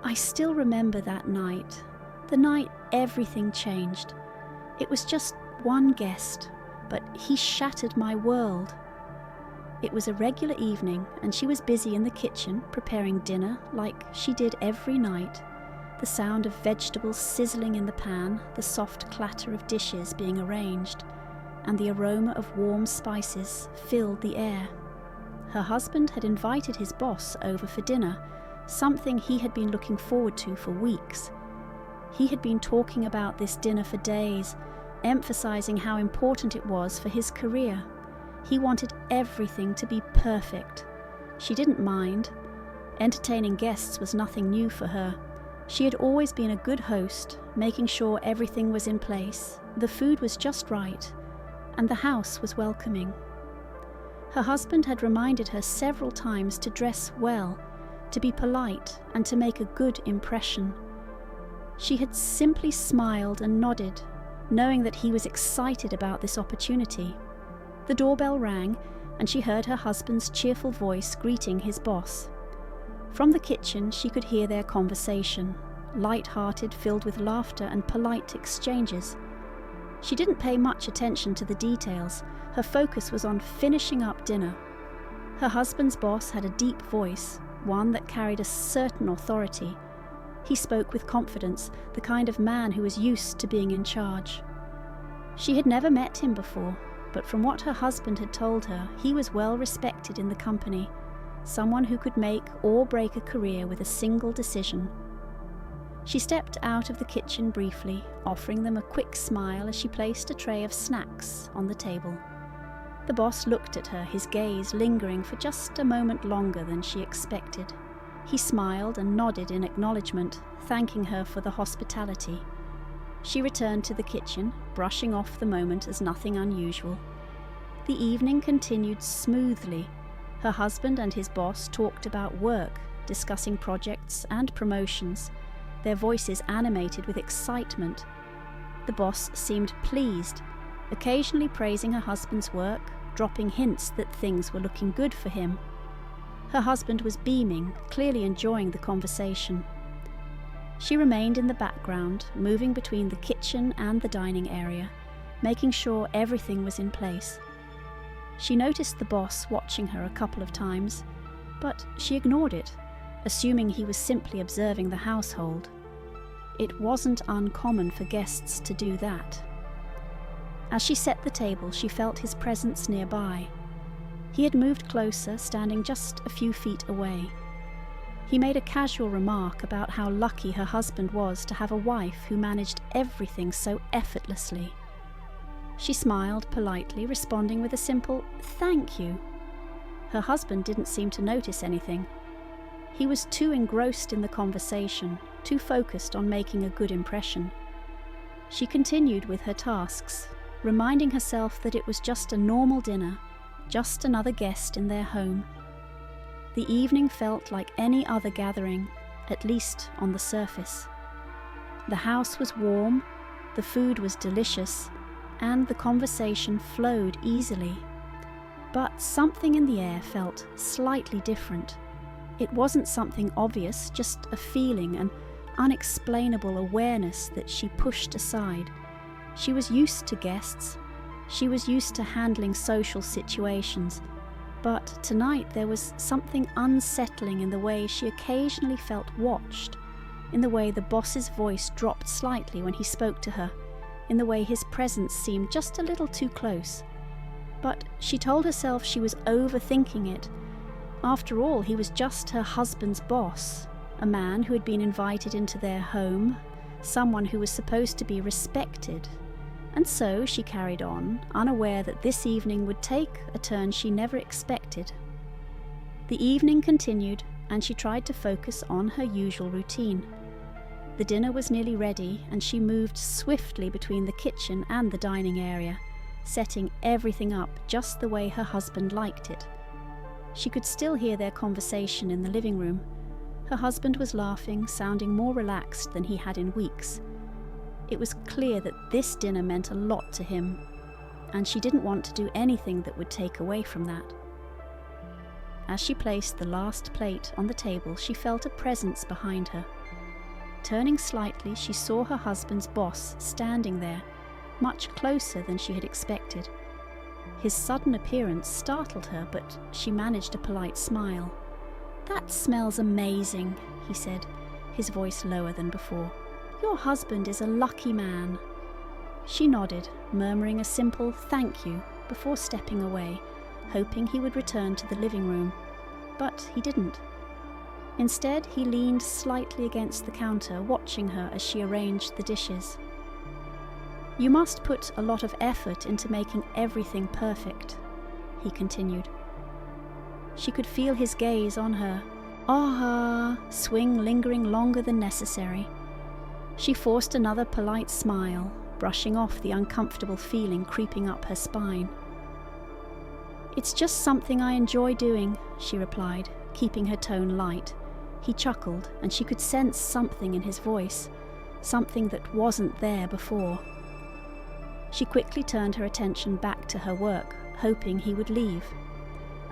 I still remember that night, the night everything changed. It was just one guest, but he shattered my world. It was a regular evening, and she was busy in the kitchen preparing dinner like she did every night. The sound of vegetables sizzling in the pan, the soft clatter of dishes being arranged, and the aroma of warm spices filled the air. Her husband had invited his boss over for dinner, something he had been looking forward to for weeks. He had been talking about this dinner for days, emphasizing how important it was for his career. He wanted everything to be perfect. She didn't mind. Entertaining guests was nothing new for her. She had always been a good host, making sure everything was in place, the food was just right, and the house was welcoming. Her husband had reminded her several times to dress well, to be polite, and to make a good impression. She had simply smiled and nodded, knowing that he was excited about this opportunity. The doorbell rang, and she heard her husband's cheerful voice greeting his boss. From the kitchen she could hear their conversation, light-hearted, filled with laughter and polite exchanges. She didn't pay much attention to the details. Her focus was on finishing up dinner. Her husband's boss had a deep voice, one that carried a certain authority. He spoke with confidence, the kind of man who was used to being in charge. She had never met him before, but from what her husband had told her, he was well respected in the company, someone who could make or break a career with a single decision. She stepped out of the kitchen briefly, offering them a quick smile as she placed a tray of snacks on the table. The boss looked at her, his gaze lingering for just a moment longer than she expected. He smiled and nodded in acknowledgement, thanking her for the hospitality. She returned to the kitchen, brushing off the moment as nothing unusual. The evening continued smoothly. Her husband and his boss talked about work, discussing projects and promotions, their voices animated with excitement. The boss seemed pleased, occasionally praising her husband's work, dropping hints that things were looking good for him. Her husband was beaming, clearly enjoying the conversation. She remained in the background, moving between the kitchen and the dining area, making sure everything was in place. She noticed the boss watching her a couple of times, but she ignored it, assuming he was simply observing the household. It wasn't uncommon for guests to do that. As she set the table, she felt his presence nearby. He had moved closer, standing just a few feet away. He made a casual remark about how lucky her husband was to have a wife who managed everything so effortlessly. She smiled politely, responding with a simple "thank you." Her husband didn't seem to notice anything. He was too engrossed in the conversation, too focused on making a good impression. She continued with her tasks, reminding herself that it was just a normal dinner, just another guest in their home. The evening felt like any other gathering, at least on the surface. The house was warm, the food was delicious, and the conversation flowed easily. But something in the air felt slightly different. It wasn't something obvious, just a feeling, an unexplainable awareness that she pushed aside. She was used to guests. She was used to handling social situations. But tonight there was something unsettling in the way she occasionally felt watched, in the way the boss's voice dropped slightly when he spoke to her, in the way his presence seemed just a little too close. But she told herself she was overthinking it. After all, he was just her husband's boss, a man who had been invited into their home, someone who was supposed to be respected. And so she carried on, unaware that this evening would take a turn she never expected. The evening continued, and she tried to focus on her usual routine. The dinner was nearly ready, and she moved swiftly between the kitchen and the dining area, setting everything up just the way her husband liked it. She could still hear their conversation in the living room. Her husband was laughing, sounding more relaxed than he had in weeks. It was clear that this dinner meant a lot to him, and she didn't want to do anything that would take away from that. As she placed the last plate on the table, she felt a presence behind her, Turning slightly, she saw her husband's boss standing there, much closer than she had expected. His sudden appearance startled her, but she managed a polite smile. "That smells amazing," he said, his voice lower than before. "Your husband is a lucky man." She nodded, murmuring a simple "thank you" before stepping away, hoping he would return to the living room. But he didn't. Instead, he leaned slightly against the counter, watching her as she arranged the dishes. "You must put a lot of effort into making everything perfect," he continued. She could feel his gaze on her, swing lingering longer than necessary. She forced another polite smile, brushing off the uncomfortable feeling creeping up her spine. "It's just something I enjoy doing," she replied, keeping her tone light. He chuckled, and she could sense something in his voice, something that wasn't there before. She quickly turned her attention back to her work, hoping he would leave.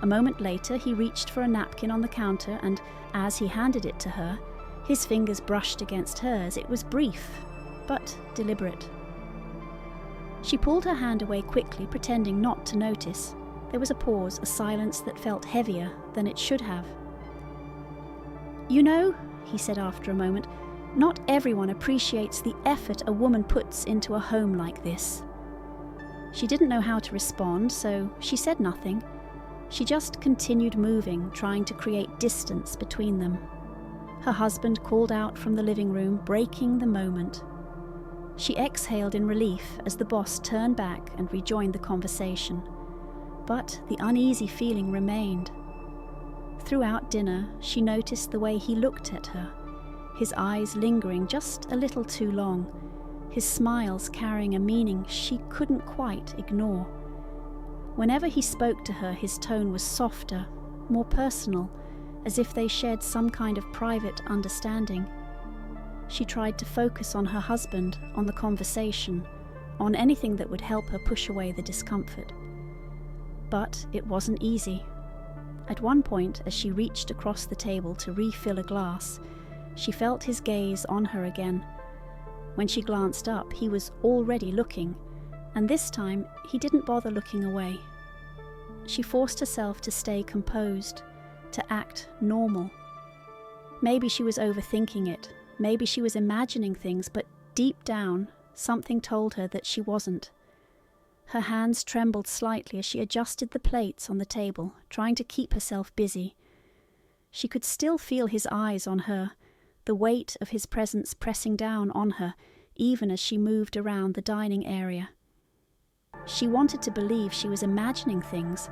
A moment later, he reached for a napkin on the counter, and as he handed it to her, his fingers brushed against hers. It was brief, but deliberate. She pulled her hand away quickly, pretending not to notice. There was a pause, a silence that felt heavier than it should have. "You know," he said after a moment, "not everyone appreciates the effort a woman puts into a home like this." She didn't know how to respond, so she said nothing. She just continued moving, trying to create distance between them. Her husband called out from the living room, breaking the moment. She exhaled in relief as the boss turned back and rejoined the conversation. But the uneasy feeling remained. Throughout dinner, she noticed the way he looked at her, his eyes lingering just a little too long, his smiles carrying a meaning she couldn't quite ignore. Whenever he spoke to her, his tone was softer, more personal, as if they shared some kind of private understanding. She tried to focus on her husband, on the conversation, on anything that would help her push away the discomfort. But it wasn't easy. At one point, as she reached across the table to refill a glass, she felt his gaze on her again. When she glanced up, he was already looking, and this time he didn't bother looking away. She forced herself to stay composed, to act normal. Maybe she was overthinking it, maybe she was imagining things, but deep down, something told her that she wasn't. Her hands trembled slightly as she adjusted the plates on the table, trying to keep herself busy. She could still feel his eyes on her, the weight of his presence pressing down on her, even as she moved around the dining area. She wanted to believe she was imagining things,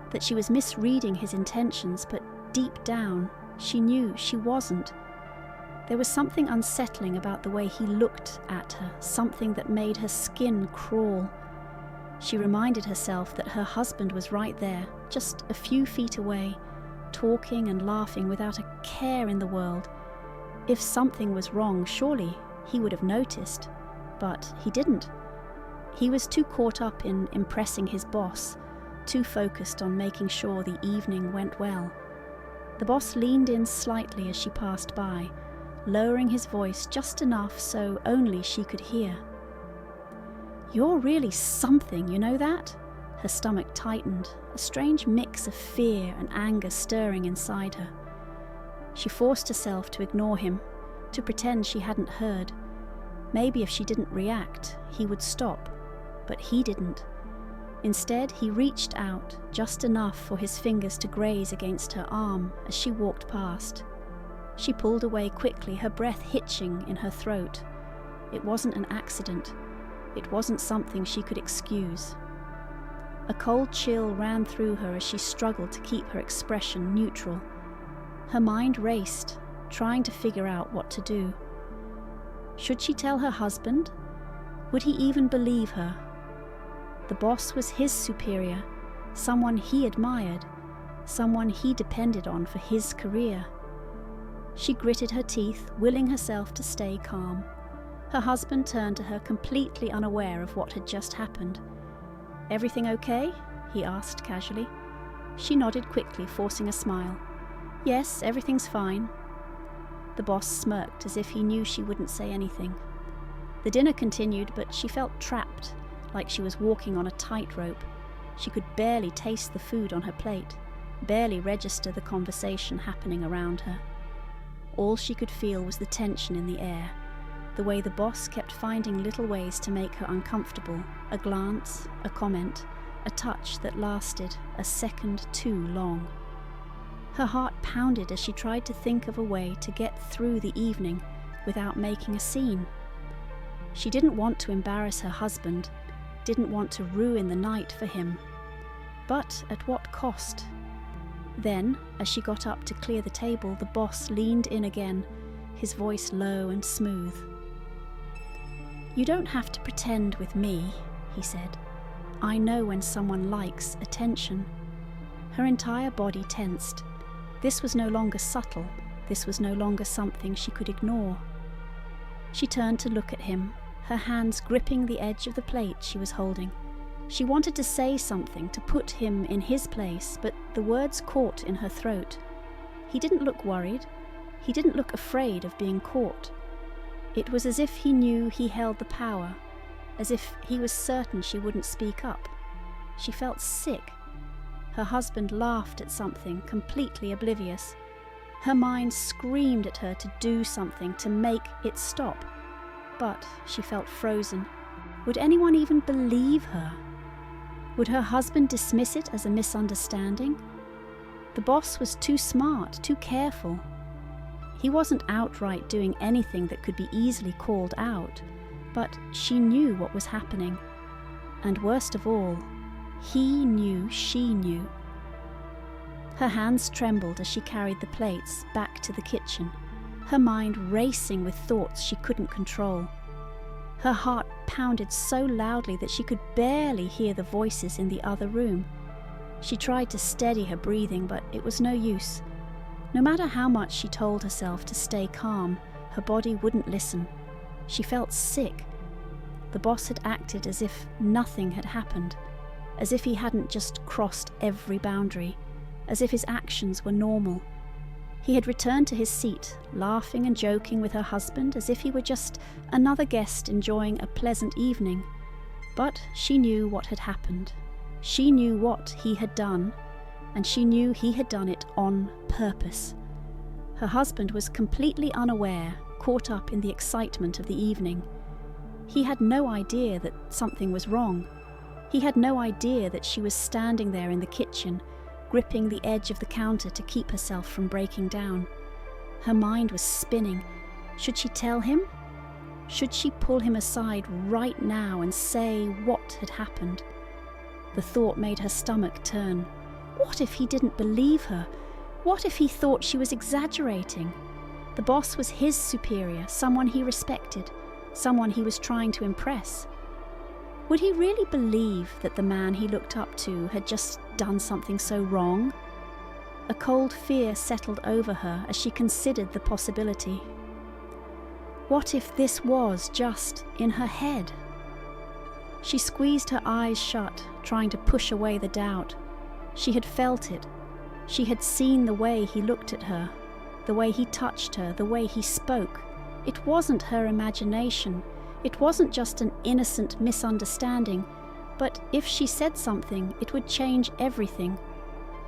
that she was misreading his intentions, but deep down, she knew she wasn't. There was something unsettling about the way he looked at her, something that made her skin crawl. She reminded herself that her husband was right there, just a few feet away, talking and laughing without a care in the world. If something was wrong, surely he would have noticed, but he didn't. He was too caught up in impressing his boss, too focused on making sure the evening went well. The boss leaned in slightly as she passed by, lowering his voice just enough so only she could hear. "You're really something, you know that?" Her stomach tightened, a strange mix of fear and anger stirring inside her. She forced herself to ignore him, to pretend she hadn't heard. Maybe if she didn't react, he would stop, but he didn't. Instead, he reached out, just enough for his fingers to graze against her arm as she walked past. She pulled away quickly, her breath hitching in her throat. It wasn't an accident. It wasn't something she could excuse. A cold chill ran through her as she struggled to keep her expression neutral. Her mind raced, trying to figure out what to do. Should she tell her husband? Would he even believe her? The boss was his superior, someone he admired, someone he depended on for his career. She gritted her teeth, willing herself to stay calm. Her husband turned to her, completely unaware of what had just happened. "Everything okay?" he asked casually. She nodded quickly, forcing a smile. "Yes, everything's fine." The boss smirked as if he knew she wouldn't say anything. The dinner continued, but she felt trapped, like she was walking on a tightrope. She could barely taste the food on her plate, barely register the conversation happening around her. All she could feel was the tension in the air, the way the boss kept finding little ways to make her uncomfortable, a glance, a comment, a touch that lasted a second too long. Her heart pounded as she tried to think of a way to get through the evening without making a scene. She didn't want to embarrass her husband, didn't want to ruin the night for him. But at what cost? Then, as she got up to clear the table, the boss leaned in again, his voice low and smooth. "You don't have to pretend with me," he said. "I know when someone likes attention." Her entire body tensed. This was no longer subtle. This was no longer something she could ignore. She turned to look at him, her hands gripping the edge of the plate she was holding. She wanted to say something, to put him in his place, but the words caught in her throat. He didn't look worried. He didn't look afraid of being caught. It was as if he knew he held the power, as if he was certain she wouldn't speak up. She felt sick. Her husband laughed at something, completely oblivious. Her mind screamed at her to do something, to make it stop. But she felt frozen. Would anyone even believe her? Would her husband dismiss it as a misunderstanding? The boss was too smart, too careful. He wasn't outright doing anything that could be easily called out, but she knew what was happening. And worst of all, he knew she knew. Her hands trembled as she carried the plates back to the kitchen, her mind racing with thoughts she couldn't control. Her heart pounded so loudly that she could barely hear the voices in the other room. She tried to steady her breathing, but it was no use. No matter how much she told herself to stay calm, her body wouldn't listen. She felt sick. The boss had acted as if nothing had happened, as if he hadn't just crossed every boundary, as if his actions were normal. He had returned to his seat, laughing and joking with her husband as if he were just another guest enjoying a pleasant evening. But she knew what had happened. She knew what he had done, and she knew he had done it on purpose. Her husband was completely unaware, caught up in the excitement of the evening. He had no idea that something was wrong. He had no idea that she was standing there in the kitchen, gripping the edge of the counter to keep herself from breaking down. Her mind was spinning. Should she tell him? Should she pull him aside right now and say what had happened? The thought made her stomach turn. What if he didn't believe her? What if he thought she was exaggerating? The boss was his superior, someone he respected, someone he was trying to impress. Would he really believe that the man he looked up to had just done something so wrong? A cold fear settled over her as she considered the possibility. What if this was just in her head? She squeezed her eyes shut, trying to push away the doubt. She had felt it. She had seen the way he looked at her, the way he touched her, the way he spoke. It wasn't her imagination. It wasn't just an innocent misunderstanding, but if she said something, it would change everything.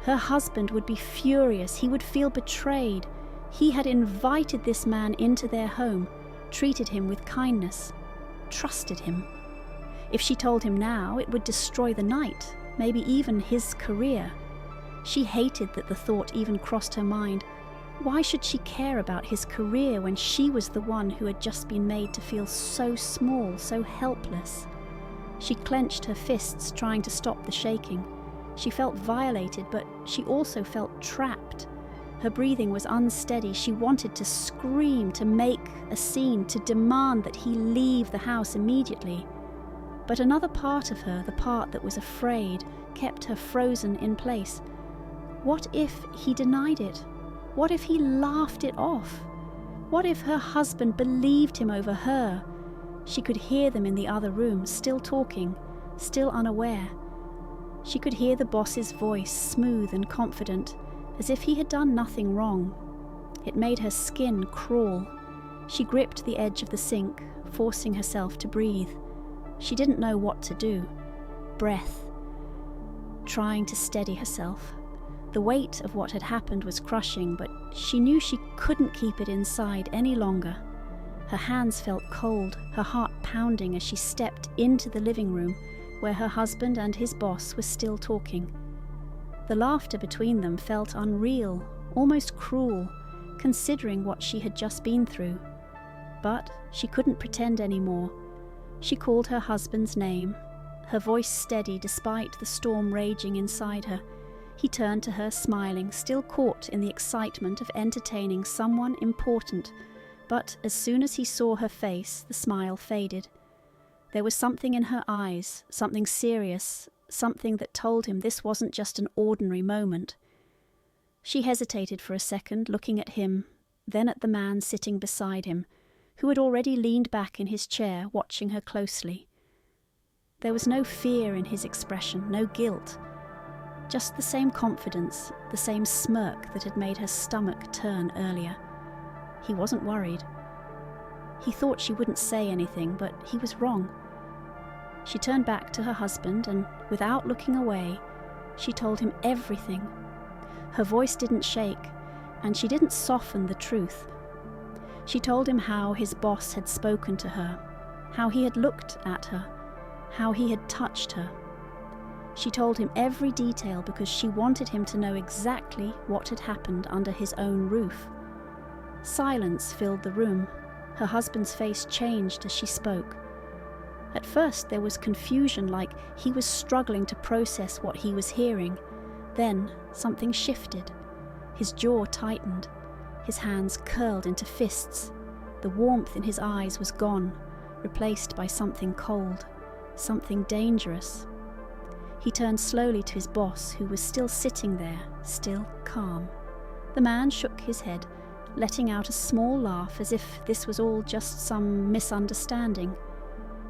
Her husband would be furious. He would feel betrayed. He had invited this man into their home, treated him with kindness, trusted him. If she told him now, it would destroy the night, maybe even his career. She hated that the thought even crossed her mind. Why should she care about his career when she was the one who had just been made to feel so small, so helpless? She clenched her fists, trying to stop the shaking. She felt violated, but she also felt trapped. Her breathing was unsteady. She wanted to scream, to make a scene, to demand that he leave the house immediately. But another part of her, the part that was afraid, kept her frozen in place. What if he denied it? What if he laughed it off? What if her husband believed him over her? She could hear them in the other room, still talking, still unaware. She could hear the boss's voice, smooth and confident, as if he had done nothing wrong. It made her skin crawl. She gripped the edge of the sink, forcing herself to breathe. She didn't know what to do. Breath. Trying to steady herself. The weight of what had happened was crushing, but she knew she couldn't keep it inside any longer. Her hands felt cold, her heart pounding as she stepped into the living room where her husband and his boss were still talking. The laughter between them felt unreal, almost cruel, considering what she had just been through. But she couldn't pretend anymore. She called her husband's name, her voice steady despite the storm raging inside her. He turned to her, smiling, still caught in the excitement of entertaining someone important, but as soon as he saw her face, the smile faded. There was something in her eyes, something serious, something that told him this wasn't just an ordinary moment. She hesitated for a second, looking at him, then at the man sitting beside him, who had already leaned back in his chair, watching her closely. There was no fear in his expression, no guilt, just the same confidence, the same smirk that had made her stomach turn earlier. He wasn't worried. He thought she wouldn't say anything, but he was wrong. She turned back to her husband and, without looking away, she told him everything. Her voice didn't shake, and she didn't soften the truth. She told him how his boss had spoken to her, how he had looked at her, how he had touched her. She told him every detail because she wanted him to know exactly what had happened under his own roof. Silence filled the room. Her husband's face changed as she spoke. At first there was confusion, like he was struggling to process what he was hearing. Then something shifted. His jaw tightened. His hands curled into fists. The warmth in his eyes was gone, replaced by something cold, something dangerous. He turned slowly to his boss, who was still sitting there, still calm. The man shook his head, letting out a small laugh as if this was all just some misunderstanding.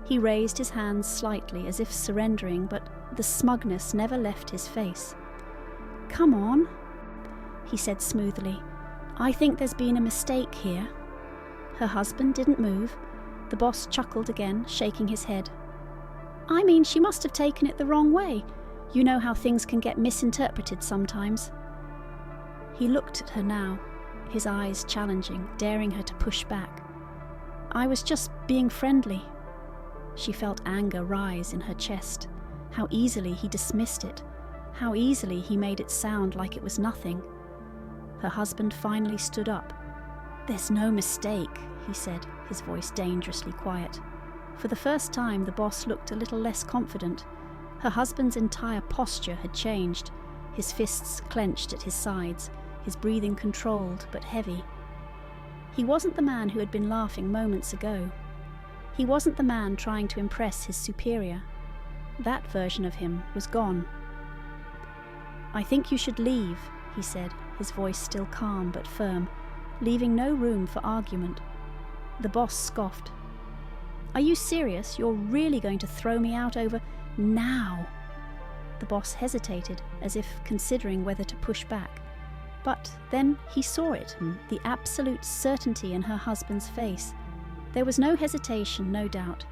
He raised his hands slightly as if surrendering, but the smugness never left his face. "Come on," he said smoothly. "I think there's been a mistake here." Her husband didn't move. The boss chuckled again, shaking his head. "I mean, she must have taken it the wrong way. You know how things can get misinterpreted sometimes." He looked at her now, his eyes challenging, daring her to push back. "I was just being friendly." She felt anger rise in her chest. How easily he dismissed it. How easily he made it sound like it was nothing. Her husband finally stood up. "There's no mistake," he said, his voice dangerously quiet. For the first time, the boss looked a little less confident. Her husband's entire posture had changed, his fists clenched at his sides, his breathing controlled but heavy. He wasn't the man who had been laughing moments ago. He wasn't the man trying to impress his superior. That version of him was gone. "I think you should leave," he said, his voice still calm but firm, leaving no room for argument. The boss scoffed. "Are you serious? You're really going to throw me out over now?" The boss hesitated, as if considering whether to push back. But then he saw it, the absolute certainty in her husband's face. There was no hesitation, no doubt.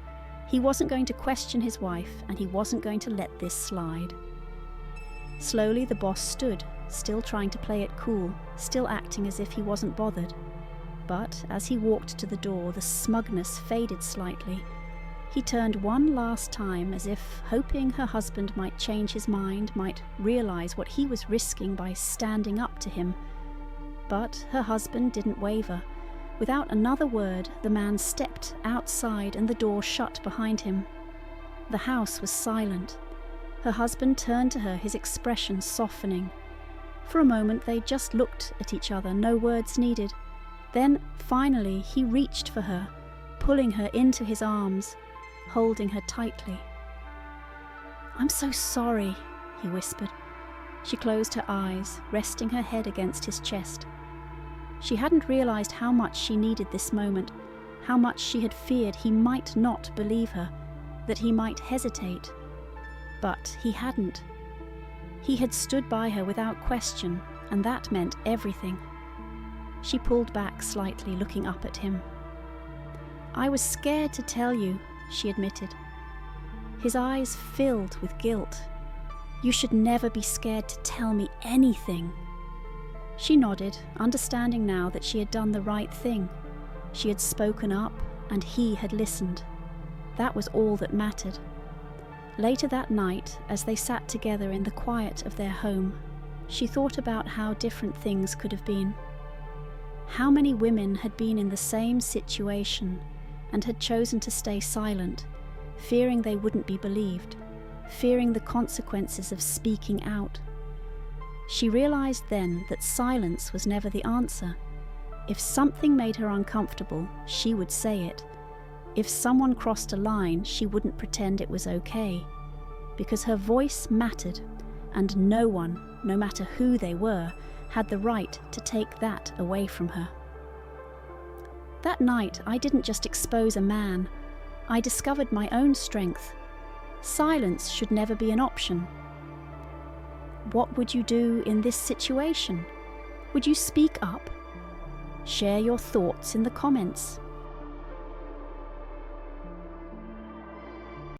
He wasn't going to question his wife, and he wasn't going to let this slide. Slowly the boss stood, still trying to play it cool, still acting as if he wasn't bothered. But as he walked to the door, the smugness faded slightly. He turned one last time, as if hoping her husband might change his mind, might realize what he was risking by standing up to him. But her husband didn't waver. Without another word, the man stepped outside and the door shut behind him. The house was silent. Her husband turned to her, his expression softening. For a moment they just looked at each other, no words needed. Then, finally, he reached for her, pulling her into his arms, holding her tightly. "I'm so sorry," he whispered. She closed her eyes, resting her head against his chest. She hadn't realized how much she needed this moment, how much she had feared he might not believe her, that he might hesitate. But he hadn't. He had stood by her without question, and that meant everything. She pulled back slightly, looking up at him. "I was scared to tell you," she admitted. His eyes filled with guilt. "You should never be scared to tell me anything." She nodded, understanding now that she had done the right thing. She had spoken up, and he had listened. That was all that mattered. Later that night, as they sat together in the quiet of their home, she thought about how different things could have been. How many women had been in the same situation and had chosen to stay silent, fearing they wouldn't be believed, fearing the consequences of speaking out. She realized then that silence was never the answer. If something made her uncomfortable, she would say it. If someone crossed a line, she wouldn't pretend it was okay, because her voice mattered, and no one, no matter who they were, had the right to take that away from her. That night, I didn't just expose a man. I discovered my own strength. Silence should never be an option. What would you do in this situation? Would you speak up? Share your thoughts in the comments.